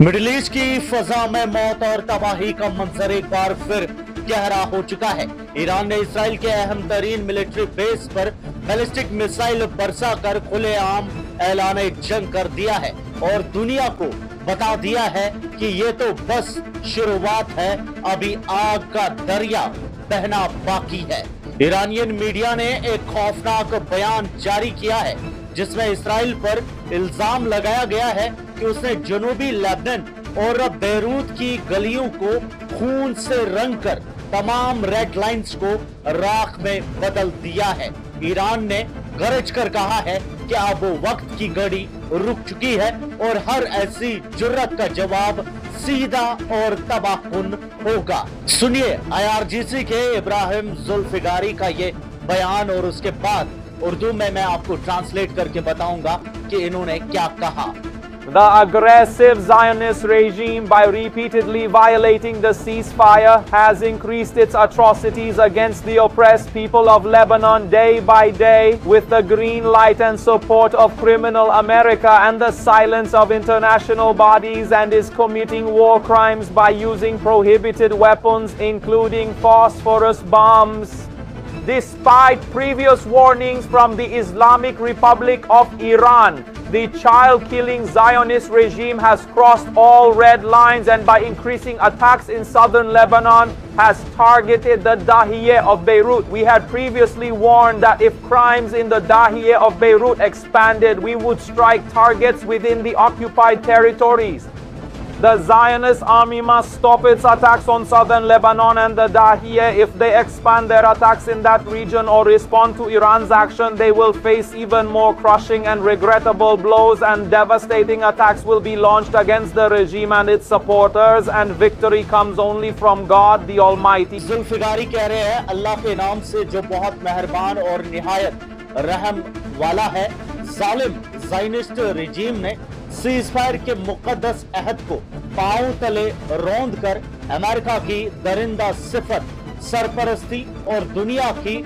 Middle east की फजा में मौत और तबाही का मंजर एक बार फिर गहरा हो चुका है। ईरान ने इसराइल के अहम तरीन मिलिट्री बेस पर बैलिस्टिक मिसाइल बरसा कर खुलेआम ऐलान जंग कर दिया है और दुनिया को बता दिया है कि ये तो बस शुरुआत है, अभी आग का दरिया बहना बाकी है। ईरानियन मीडिया ने एक खौफनाक बयान जारी किया है जिसमें इसराइल पर इल्जाम लगाया गया है कि उसने जनूबी लेबनान और बेरूत की गलियों को खून से रंग कर तमाम रेड लाइंस को राख में बदल दिया है। ईरान ने गरज कर कहा है कि अब वक्त की घड़ी रुक चुकी है और हर ऐसी जुर्रत का जवाब सीधा और तबाहकुन होगा। सुनिए IRGC के इब्राहिम जुल्फिकारी का ये बयान और उसके बाद उर्दू में मैं आपको ट्रांसलेट करके बताऊंगा कि इन्होंने क्या कहा। The aggressive Zionist regime, by repeatedly violating the ceasefire, has increased its atrocities against the oppressed people of Lebanon day by day, with the green light and support of criminal America and the silence of international bodies, and is committing war crimes by using prohibited weapons, including phosphorus bombs. Despite previous warnings from the Islamic Republic of Iran, the child-killing Zionist regime has crossed all red lines and by increasing attacks in southern Lebanon has targeted the Dahiyeh of Beirut. We had previously warned that if crimes in the Dahiyeh of Beirut expanded, we would strike targets within the occupied territories. The Zionist army must stop its attacks on southern Lebanon and the Dahiyeh. If they expand their attacks in that region or respond to Iran's action, they will face even more crushing and regrettable blows, and devastating attacks will be launched against the regime and its supporters, and victory comes only from God the Almighty. जुल्फिकारी कह रहे हैं अल्लाह के नाम से जो बहुत मेहरबान और निहायत रहम वाला है। जालिम ज़ायनिस्ट रजीम ने सीज़फायर के मुक़द्दस अहद को पांव तले रौंद कर अमेरिका की दरिंदा सिफत, सरपरस्ती और दुनिया की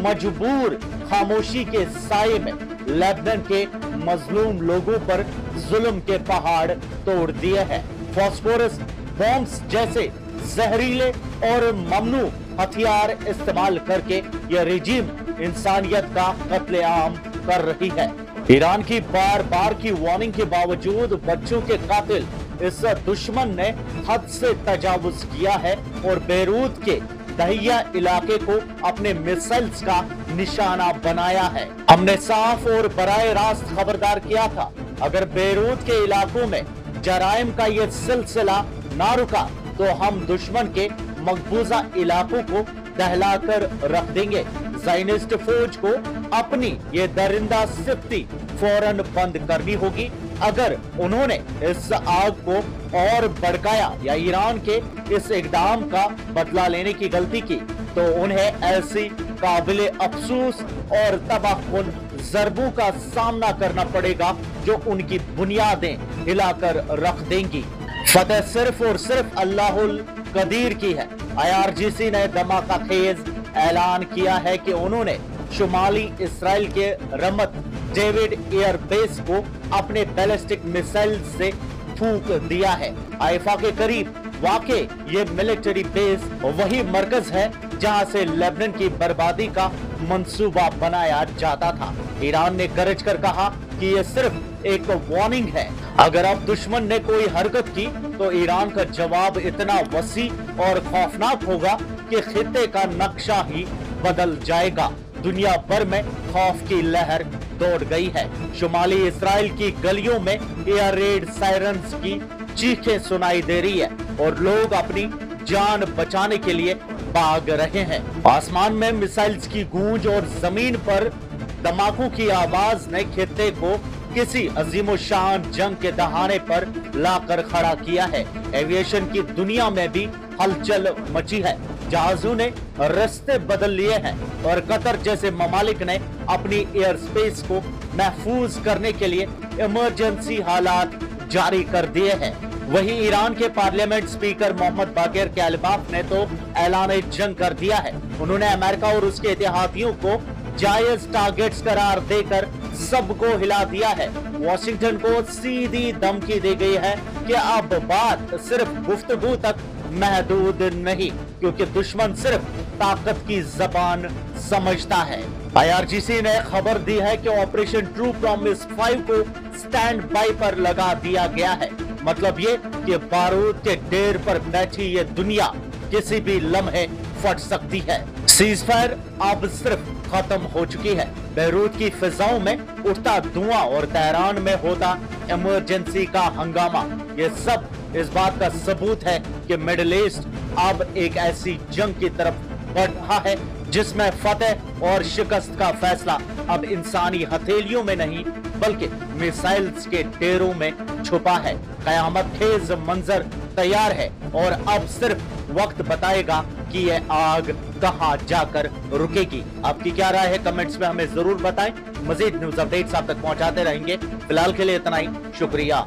मजबूर खामोशी के साये में लेबनान के मजलूम लोगों पर जुल्म के पहाड़ तोड़ दिए हैं। फॉस्फोरस बॉम्ब्स जैसे जहरीले और ममनू हथियार इस्तेमाल करके यह रजीम इंसानियत का कत्लेआम कर रही है। ईरान की बार बार की वार्निंग के बावजूद बच्चों के कातिल इस दुश्मन ने हद से तजावुज किया है और बेरूत के दहिया इलाके को अपने मिसाइल्स का निशाना बनाया है। हमने साफ और बराए रास्त खबरदार किया था, अगर बेरूत के इलाकों में जराइम का ये सिलसिला ना रुका तो हम दुश्मन के मकबूजा इलाकों को दहलाकर रख देंगे। ज़ायनिस्ट फौज को अपनी ये दरिंदा सिफ्ती फौरन बंद करनी होगी। अगर उन्होंने इस आग को और भड़काया या ईरान के इस इक़दाम का बदला लेने की गलती की तो उन्हें ऐसी काबिले अफसोस और तबाहकुन ज़रबों का सामना करना पड़ेगा जो उनकी बुनियादें हिलाकर रख देंगी। फतह सिर्फ और सिर्फ अल्लाहुल कदीर की है। IRGC ने धमाका खेज ऐलान किया है कि उन्होंने शुमाली इसराइल के रमत डेविड एयर बेस को अपने बैलिस्टिक मिसाइल से फूंक दिया है। हाइफा के करीब वाक़े ये मिलिट्री बेस वही मरकज है जहां से लेबनान की बर्बादी का मंसूबा बनाया जाता था। ईरान ने गरज कर कहा कि ये सिर्फ एक वार्निंग है, अगर अब दुश्मन ने कोई हरकत की तो ईरान का जवाब इतना वसी और खौफनाक होगा कि खित्ते का नक्शा ही बदल जाएगा। दुनिया भर में खौफ की लहर दौड़ गई है। शुमाली इसराइल की गलियों में एयर रेड सायरन्स की चीखें सुनाई दे रही है और लोग अपनी जान बचाने के लिए भाग रहे हैं। आसमान में मिसाइल्स की गूंज और जमीन पर धमाकों की आवाज ने खित्ते को किसी अजीमोशान जंग के दहाने पर लाकर खड़ा किया है। एविएशन की दुनिया में भी हलचल मची है। जहाजों ने रास्ते बदल लिए हैं और कतर जैसे ममालिक ने अपनी एयर स्पेस को महफूज करने के लिए इमरजेंसी हालात जारी कर दिए हैं। वहीं ईरान के पार्लियामेंट स्पीकर मोहम्मद बाक़िर कैलिबाफ ने तो ऐलान जंग कर दिया है। उन्होंने अमेरिका और उसके इत्तेहादियों को जायज टारगेट्स करार देकर सबको हिला दिया है। वॉशिंगटन को सीधी धमकी दी गई है कि अब बात सिर्फ गुफ्तगू तक महदूद नहीं, क्योंकि दुश्मन सिर्फ ताकत की जबान समझता है। IRGC ने खबर दी है कि ऑपरेशन ट्रू प्रॉमिस 5 को स्टैंड बाई पर लगा दिया गया है। मतलब ये कि बारूद के ढेर पर बैठी ये दुनिया किसी भी लम्हे फट सकती है। सीजफायर अब सिर्फ खत्म हो चुकी है। बेरूत की फिजाओं में उठता धुआं और तेहरान में होता इमरजेंसी का हंगामा, ये सब इस बात का सबूत है कि मिडिल ईस्ट अब एक ऐसी जंग की तरफ बढ़ रहा है जिसमें फतेह और शिकस्त का फैसला अब इंसानी हथेलियों में नहीं बल्कि मिसाइल्स के ढेरों में छुपा है। कयामत खेज मंजर तैयार है और अब सिर्फ वक्त बताएगा कि ये आग कहां जाकर रुकेगी। आपकी क्या राय है कमेंट्स में हमें जरूर बताएं। मजीद न्यूज अपडेट्स आप तक पहुंचाते रहेंगे। फिलहाल के लिए इतना ही, शुक्रिया।